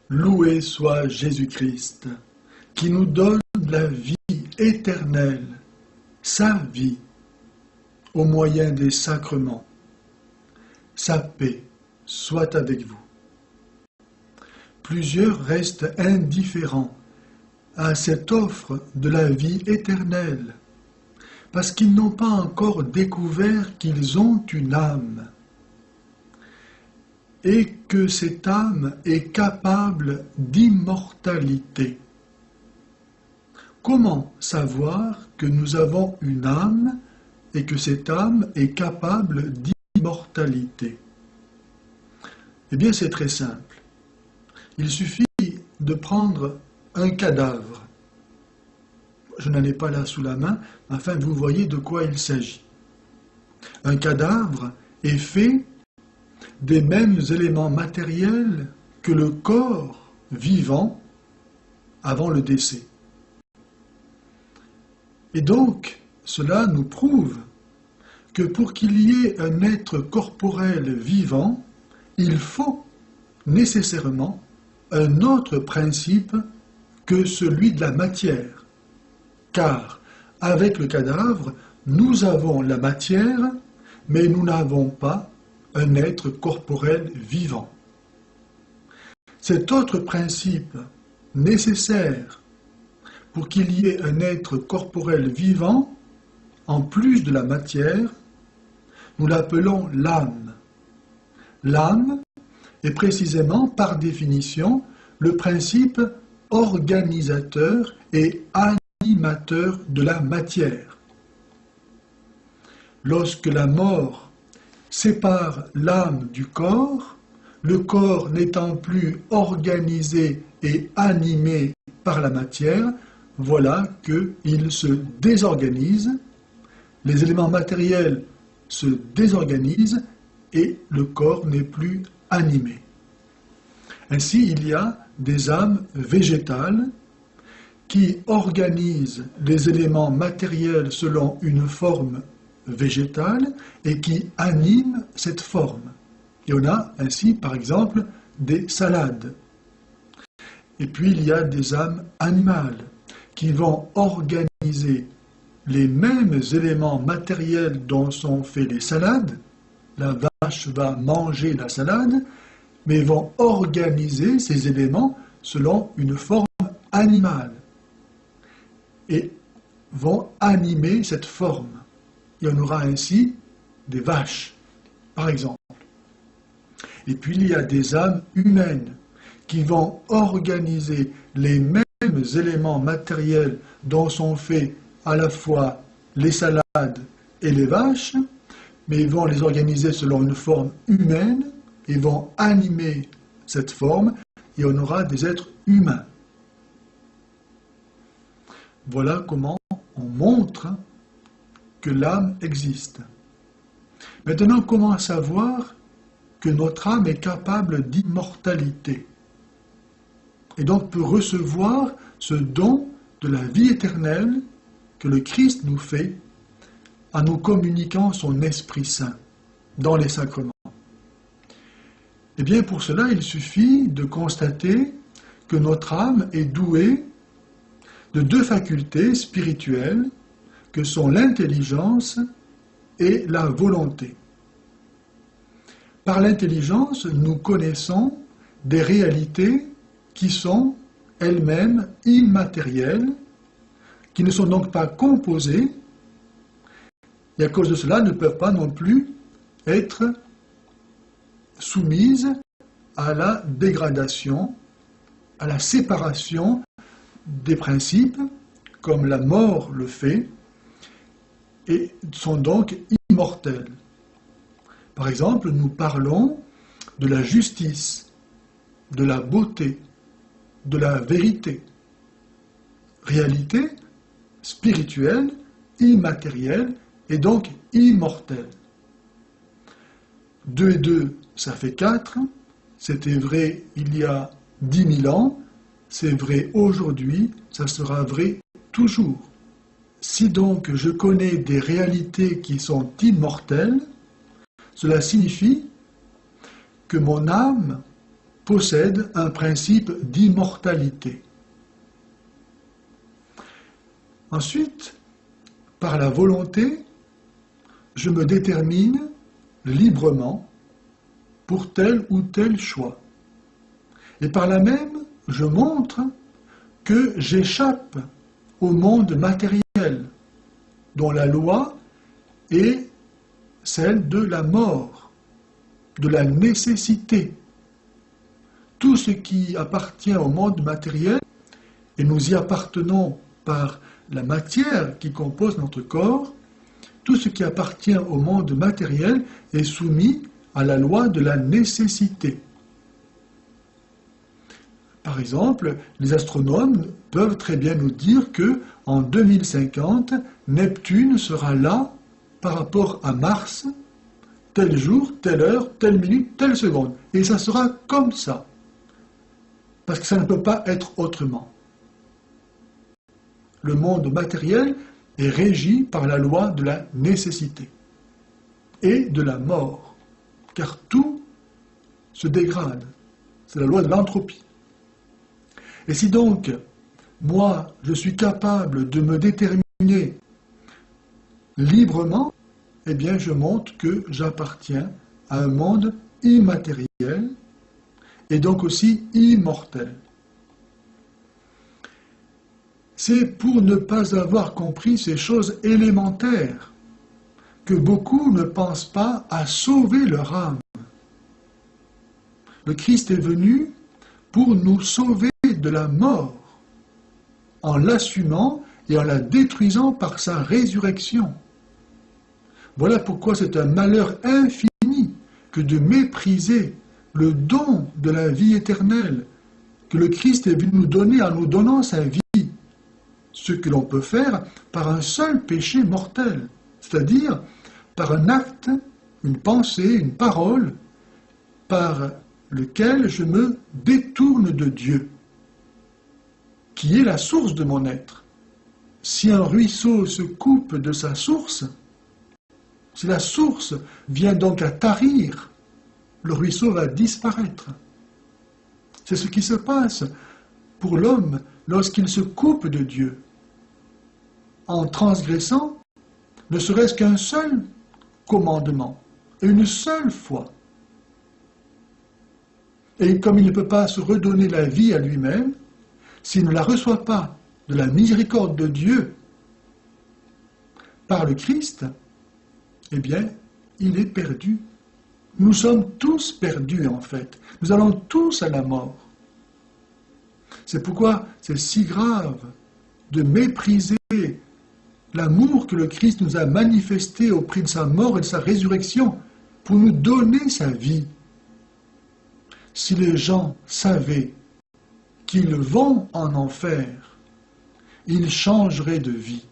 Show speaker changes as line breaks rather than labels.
Loué soit Jésus-Christ, qui nous donne la vie éternelle, sa vie, au moyen des sacrements. Sa paix soit avec vous. Plusieurs restent indifférents à cette offre de la vie éternelle, parce qu'ils n'ont pas encore découvert qu'ils ont une âme, et que cette âme est capable d'immortalité. Comment savoir que nous avons une âme et que cette âme est capable d'immortalité? Eh bien, c'est très simple. Il suffit de prendre un cadavre. Je n'en ai pas là sous la main, afin que vous voyez de quoi il s'agit. Un cadavre est fait des mêmes éléments matériels que le corps vivant avant le décès. Et donc, cela nous prouve que pour qu'il y ait un être corporel vivant, il faut nécessairement un autre principe que celui de la matière. Car, avec le cadavre, nous avons la matière, mais nous n'avons pas un être corporel vivant. Cet autre principe nécessaire pour qu'il y ait un être corporel vivant, en plus de la matière, nous l'appelons l'âme. L'âme est précisément, par définition, le principe organisateur et animateur de la matière. Lorsque la mort sépare l'âme du corps, le corps n'étant plus organisé et animé par la matière, voilà qu'il se désorganise, les éléments matériels se désorganisent et le corps n'est plus animé. Ainsi, il y a des âmes végétales qui organisent les éléments matériels selon une forme végétale et qui animent cette forme. Et on a ainsi, par exemple, des salades. Et puis, il y a des âmes animales qui vont organiser les mêmes éléments matériels dont sont faits les salades. La vache va manger la salade, mais vont organiser ces éléments selon une forme animale et vont animer cette forme. Il y en aura ainsi des vaches, par exemple. Et puis il y a des âmes humaines qui vont organiser les mêmes éléments matériels dont sont faits à la fois les salades et les vaches, mais ils vont les organiser selon une forme humaine, et vont animer cette forme, et on aura des êtres humains. Voilà comment on montre que l'âme existe. Maintenant, comment savoir que notre âme est capable d'immortalité et donc peut recevoir ce don de la vie éternelle que le Christ nous fait en nous communiquant son Esprit Saint dans les sacrements? Eh bien, pour cela, il suffit de constater que notre âme est douée de deux facultés spirituelles que sont l'intelligence et la volonté. Par l'intelligence, nous connaissons des réalités qui sont elles-mêmes immatérielles, qui ne sont donc pas composées, et à cause de cela ne peuvent pas non plus être soumises à la dégradation, à la séparation des principes, comme la mort le fait, et sont donc immortelles. Par exemple, nous parlons de la justice, de la beauté, de la vérité. Réalité spirituelle, immatérielle et donc immortelle. 2 et 2, ça fait 4. C'était vrai il y a 10 000 ans. C'est vrai aujourd'hui, ça sera vrai toujours. Si donc je connais des réalités qui sont immortelles, cela signifie que mon âme possède un principe d'immortalité. Ensuite, par la volonté, je me détermine librement pour tel ou tel choix. Et par là même, je montre que j'échappe au monde matériel, dont la loi est celle de la mort, de la nécessité. Tout ce qui appartient au monde matériel, et nous y appartenons par la matière qui compose notre corps, tout ce qui appartient au monde matériel est soumis à la loi de la nécessité. Par exemple, les astronomes peuvent très bien nous dire que en 2050, Neptune sera là par rapport à Mars, tel jour, telle heure, telle minute, telle seconde. Et ça sera comme ça. Parce que ça ne peut pas être autrement. Le monde matériel est régi par la loi de la nécessité et de la mort. Car tout se dégrade. C'est la loi de l'entropie. Et si donc, moi, je suis capable de me déterminer librement, eh bien, je montre que j'appartiens à un monde immatériel et donc aussi immortel. C'est pour ne pas avoir compris ces choses élémentaires que beaucoup ne pensent pas à sauver leur âme. Le Christ est venu pour nous sauver de la mort, en l'assumant et en la détruisant par sa résurrection. Voilà pourquoi c'est un malheur infini que de mépriser le don de la vie éternelle que le Christ est venu nous donner en nous donnant sa vie, ce que l'on peut faire par un seul péché mortel, c'est-à-dire par un acte, une pensée, une parole, par lequel je me détourne de Dieu, qui est la source de mon être. Si un ruisseau se coupe de sa source, si la source vient donc à tarir, le ruisseau va disparaître. C'est ce qui se passe pour l'homme lorsqu'il se coupe de Dieu, en transgressant ne serait-ce qu'un seul commandement, et une seule fois. Et comme il ne peut pas se redonner la vie à lui-même, s'il ne la reçoit pas de la miséricorde de Dieu par le Christ, eh bien, il est perdu. Nous sommes tous perdus, en fait. Nous allons tous à la mort. C'est pourquoi c'est si grave de mépriser l'amour que le Christ nous a manifesté au prix de sa mort et de sa résurrection pour nous donner sa vie. Si les gens savaient qu'ils vont en enfer, ils changeraient de vie.